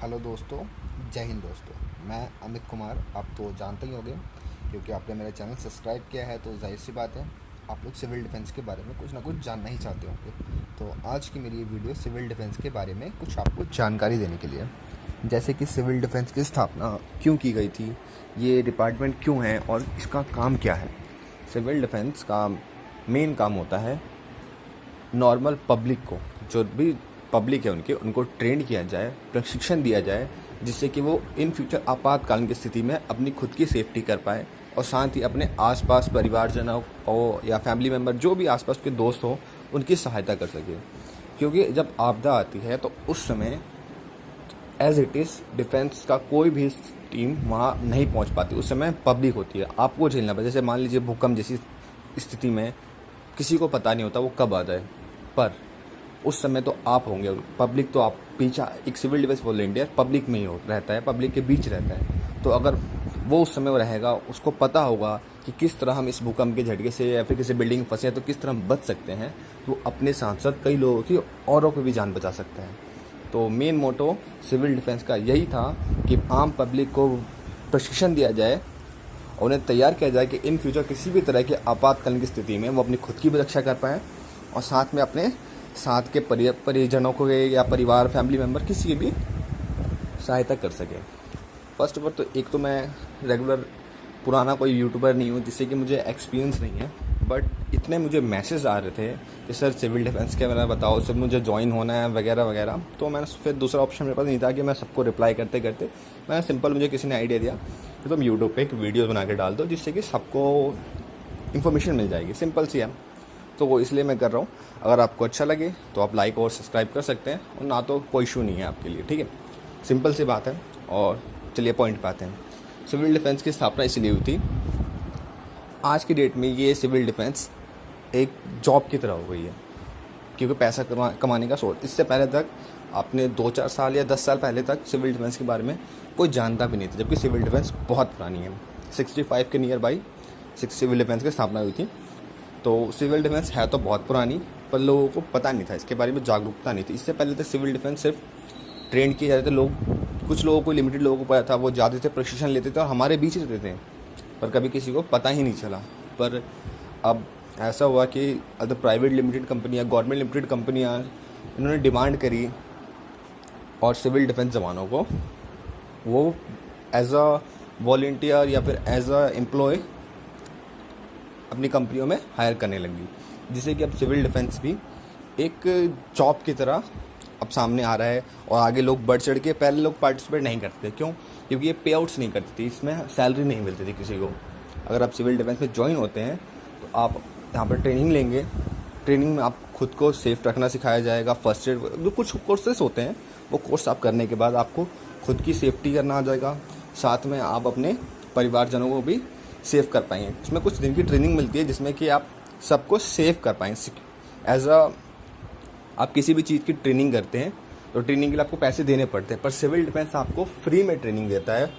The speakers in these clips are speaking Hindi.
हेलो दोस्तों, जय हिंद दोस्तों। मैं अमित कुमार, आप तो जानते ही होंगे क्योंकि आपने मेरा चैनल सब्सक्राइब किया है, तो जाहिर सी बात है आप लोग सिविल डिफेंस के बारे में कुछ ना कुछ जानना ही चाहते होंगे। तो आज की मेरी ये वीडियो सिविल डिफेंस के बारे में कुछ आपको जानकारी देने के लिए, जैसे कि सिविल डिफेंस की स्थापना क्यों की गई थी, ये डिपार्टमेंट क्यों है और इसका काम क्या है। सिविल डिफेंस का मेन काम होता है नॉर्मल पब्लिक को, जो भी पब्लिक है उनको ट्रेन किया जाए, प्रशिक्षण दिया जाए, जिससे कि वो इन फ्यूचर आपातकालीन की स्थिति में अपनी खुद की सेफ्टी कर पाए और साथ ही अपने आसपास परिवारजनों को या फैमिली मेम्बर जो भी आसपास के दोस्त हो उनकी सहायता कर सके। क्योंकि जब आपदा आती है तो उस समय एज इट इज़ डिफेंस का कोई भी टीम वहाँ नहीं पहुँच पाती। उस समय पब्लिक होती है, आपको झेलना पड़ता है। जैसे मान लीजिए भूकंप जैसी स्थिति में किसी को पता नहीं होता वो कब आ जाए, पर उस समय तो आप होंगे, पब्लिक तो आप पीछा। एक सिविल डिफेंस वॉलंटियर पब्लिक में ही रहता है, पब्लिक के बीच रहता है। तो अगर वो उस समय रहेगा, उसको पता होगा कि किस तरह हम इस भूकंप के झटके से या फिर किसी बिल्डिंग में फंसे हैं तो किस तरह हम बच सकते हैं, तो अपने साथ साथ कई लोगों की औरों को भी जान बचा सकता है। तो मेन मोटो सिविल डिफेंस का यही था कि आम पब्लिक को प्रशिक्षण दिया जाए और उन्हें तैयार किया जाए कि इन फ्यूचर किसी भी तरह के आपातकालीन की स्थिति में वो अपनी खुद की भी रक्षा कर पाएँ और साथ में अपने साथ के परिजनों को या परिवार फैमिली मेम्बर किसी की भी सहायता कर सके। फर्स्ट ऑफ ऑल तो एक तो मैं रेगुलर पुराना कोई यूट्यूबर नहीं हूँ जिससे कि मुझे एक्सपीरियंस नहीं है, बट इतने मुझे मैसेज आ रहे थे कि सर सिविल डिफेंस के बारे में बताओ, सब मुझे ज्वाइन होना है वगैरह वगैरह। तो मैंने फिर दूसरा ऑप्शन मेरे पास नहीं था कि मैं सबको रिप्लाई करते करते मैंने सिंपल, मुझे किसी ने आइडिया दिया कि तुम यूट्यूब पे एक वीडियो बना के डाल दो जिससे कि सबको इन्फॉर्मेशन मिल जाएगी, सिंपल सी है। तो वो इसलिए मैं कर रहा हूँ। अगर आपको अच्छा लगे तो आप लाइक और सब्सक्राइब कर सकते हैं, और ना तो कोई इशू नहीं है आपके लिए, ठीक है। सिंपल सी बात है। और चलिए पॉइंट पे आते हैं। सिविल डिफेंस की स्थापना इसलिए हुई थी, आज की डेट में ये सिविल डिफेंस एक जॉब की तरह हो गई है, क्योंकि पैसा कमाने का सोर्स। इससे पहले तक आपने 2-4 साल या 10 साल पहले तक सिविल डिफेंस के बारे में कोई जानता भी नहीं था, जबकि सिविल डिफेंस बहुत पुरानी है। 65 के नियर बाई सिविल डिफेंस की स्थापना हुई थी। तो सिविल डिफेंस है तो बहुत पुरानी, पर लोगों को पता नहीं था, इसके बारे में जागरूकता नहीं थी। इससे पहले तक सिविल डिफेंस सिर्फ ट्रेन किए जाते थे लोग, कुछ लोगों को, लिमिटेड लोगों को पता था, वो जाते थे, प्रशिक्षण लेते थे और हमारे बीच रहते थे, पर कभी किसी को पता ही नहीं चला। पर अब ऐसा हुआ कि अदर प्राइवेट लिमिटेड कंपनियां, गवर्नमेंट लिमिटेड कंपनियां, इन्होंने डिमांड करी और सिविल डिफेंस जवानों को वो एज अ वॉलंटियर या फिर एज अ एम्प्लॉय अपनी कंपनियों में हायर करने लगी, जिससे कि अब सिविल डिफेंस भी एक जॉब की तरह अब सामने आ रहा है। और आगे लोग बढ़ चढ़ के, पहले लोग पार्टिसिपेट नहीं करते, क्यों? क्योंकि ये पे आउट्स नहीं करती थी, इसमें सैलरी नहीं मिलती थी किसी को। अगर आप सिविल डिफेंस में ज्वाइन होते हैं तो आप यहाँ पर ट्रेनिंग लेंगे। ट्रेनिंग में आप खुद को सेफ रखना सिखाया जाएगा, फर्स्ट एड, जो कुछ कोर्सेस होते हैं वो कोर्स आप करने के बाद आपको खुद की सेफ्टी करना आ जाएगा, साथ में आप अपने परिवारजनों को भी सेव कर पाएंगे। इसमें कुछ दिन की ट्रेनिंग मिलती है जिसमें कि आप सबको सेव कर पाएंगे। एज अ आप किसी भी चीज़ की ट्रेनिंग करते हैं तो ट्रेनिंग के लिए आपको पैसे देने पड़ते हैं, पर सिविल डिफेंस आपको फ्री में ट्रेनिंग देता है,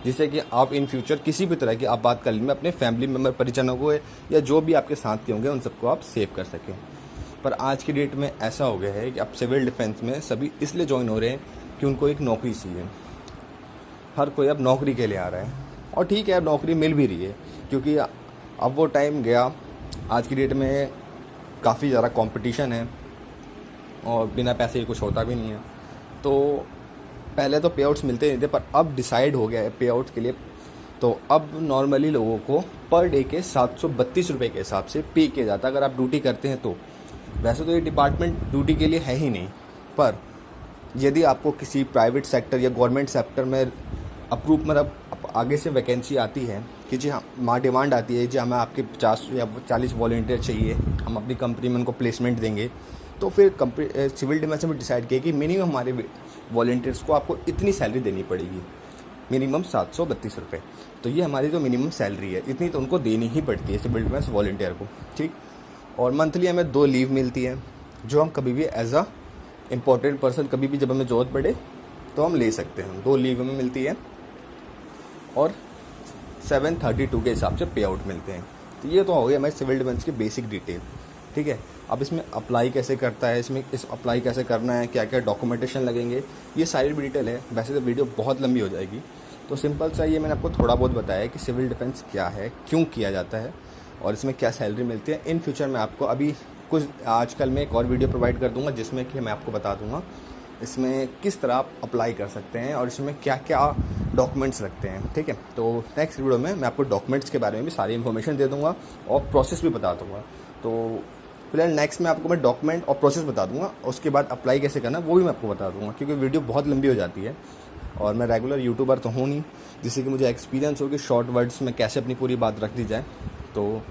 जिससे कि आप इन फ्यूचर किसी भी तरह की आपातकालीन में अपने फैमिली मेम्बर, परिजनों को या जो भी आपके साथ के होंगे उन सबको आप सेव कर सकें। पर आज की डेट में ऐसा हो गया है कि अब सिविल डिफेंस में सभी इसलिए ज्वाइन हो रहे हैं कि उनको एक नौकरी चाहिए। हर कोई अब नौकरी के लिए आ रहा है, और ठीक है, अब नौकरी मिल भी रही है, क्योंकि अब वो टाइम गया। आज की डेट में काफ़ी ज़्यादा कंपटीशन है और बिना पैसे के कुछ होता भी नहीं है। तो पहले तो पे आउट्स मिलते नहीं थे, पर अब डिसाइड हो गया है पे आउट्स के लिए। तो अब नॉर्मली लोगों को पर डे के 732 रुपये के हिसाब से पे किया जाता है, अगर आप ड्यूटी करते हैं तो। वैसे तो ये डिपार्टमेंट ड्यूटी के लिए है ही नहीं, पर यदि आपको किसी प्राइवेट सेक्टर या गवर्नमेंट सेक्टर में अप्रूव, मतलब आगे से वैकेंसी आती है कि जी हाँ, डिमांड आती है जी हमें आपके 50 या 40 वॉलंटियर चाहिए, हम अपनी कंपनी में उनको प्लेसमेंट देंगे, तो फिर सिविल डिफेंस में डिसाइड किया कि मिनिमम हमारे वॉलंटियर्स को आपको इतनी सैलरी देनी पड़ेगी, मिनिमम 732 रुपये। तो ये हमारी जो मिनिमम सैलरी है, इतनी तो उनको देनी ही पड़ती है सिविल डिफेंस वॉलंटियर को, ठीक। और मंथली हमें 2 लीव मिलती है, जो हम कभी भी एज अ इम्पोर्टेंट पर्सन, कभी भी जब हमें ज़रूरत पड़े तो हम ले सकते हैं। 2 लीव हमें मिलती है और 732 के हिसाब से पे आउट मिलते हैं। तो ये तो हो गया हमारे सिविल डिफेंस की बेसिक डिटेल। ठीक है। अब इसमें अप्लाई कैसे करता है, इसमें इस अप्लाई कैसे करना है, क्या क्या डॉक्यूमेंटेशन लगेंगे, ये सारी डिटेल है। वैसे तो वीडियो बहुत लंबी हो जाएगी, तो सिंपल सा ये मैंने आपको थोड़ा बहुत बताया कि सिविल डिफेंस क्या है, क्यों किया जाता है और इसमें क्या सैलरी मिलती है। इन फ्यूचर मैं आपको अभी कुछ आजकल मैं एक और वीडियो प्रोवाइड कर दूंगा जिसमें कि मैं आपको बता दूंगा इसमें किस तरह आप अप्लाई कर सकते हैं और इसमें क्या क्या डॉक्यूमेंट्स लगते हैं, ठीक है। तो नेक्स्ट वीडियो में मैं आपको डॉक्यूमेंट्स के बारे में भी सारी इन्फॉर्मेशन दे दूंगा और प्रोसेस भी बता दूंगा। तो फिलहाल नेक्स्ट में आपको मैं डॉक्यूमेंट और प्रोसेस बता दूंगा, उसके बाद अप्लाई कैसे करना वो भी मैं आपको बता दूंगा, क्योंकि वीडियो बहुत लंबी हो जाती है और मैं रेगुलर यूट्यूबर तो हूँ नहीं जिससे कि मुझे एक्सपीरियंस हो कि शॉर्ट वर्ड्स में कैसे अपनी पूरी बात रख दी जाए। तो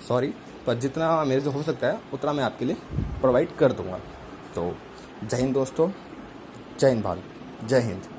सॉरी, पर जितना मेरे से हो सकता है उतना मैं आपके लिए प्रोवाइड कर दूँगा। तो जय हिंद दोस्तों, जय हिंद भारत, जय हिंद।